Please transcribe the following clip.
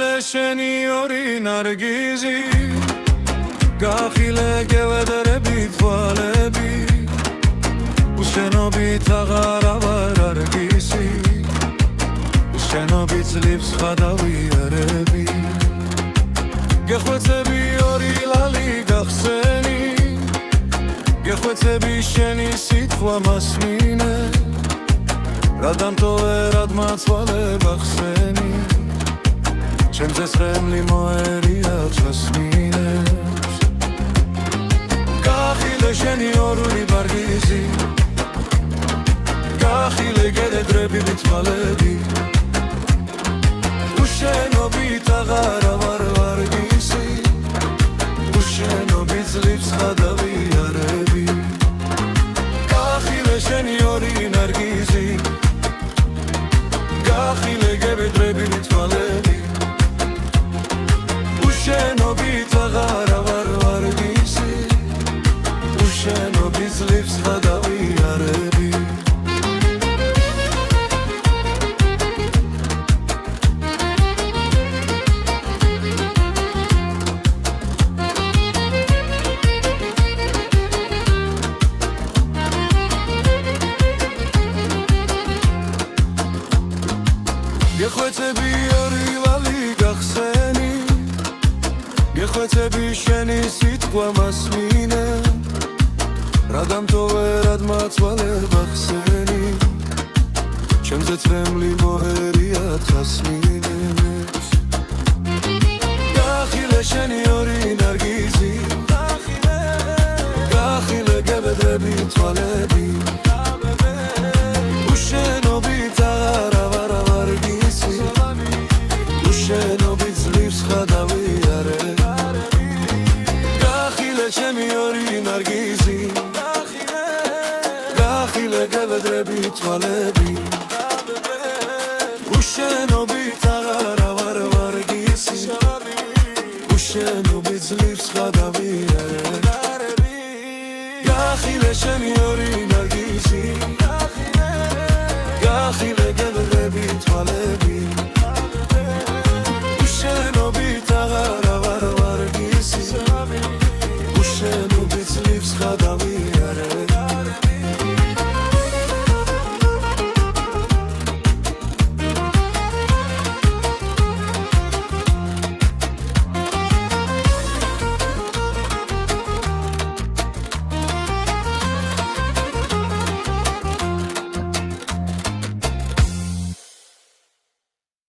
გახილე შენი ორი ნარგიზი გახილე გევედრები თვალები უშენობით აღარა ვარ არგისი უშენობით ძლივს ხადავიარები გეხვეწები ორი ლალი გახსენი გეხვეწები შენი სიტყვა მასმინე რადამტოვე რად მაცვალებ ახსენი ჩემზე სრემლი მოერია ჩასმინებს გახილე შენი ორი ბარგიზი გახილე გედრები თვალები უშენობით აღარა ვარ ვარგისი უშენობით ძლივს ხადავიარები გახილე შენი ორი ნარგიზი გახილე გედრები თვალები უშენობით აღარა ვარ ვარგისი უშენობით ძლივს ხადავიარები გეხვეწები ორი ლალი გახსენი გეხვეწები შენი სიტყვა მასმინე რადამტოვე რად მაცვალებ ახსენი ჩემზე ცრემლი მოერია თასმინებს გახილე შენი ორი ნარგიზი გახილე გევედრები თვალები უშენობით აღარა ვარ ვარგისი უშენობით ძლივს ხადავიარები გახილე ჩემი ორი ნარგიზი გახილე გევედრები თვალები უშენობით აღარა ვარ ვარგისი უშენობით ძლივს ხადავიარები გახილე ჩემი ორი ნარგიზი გახილე გევედრები თვალები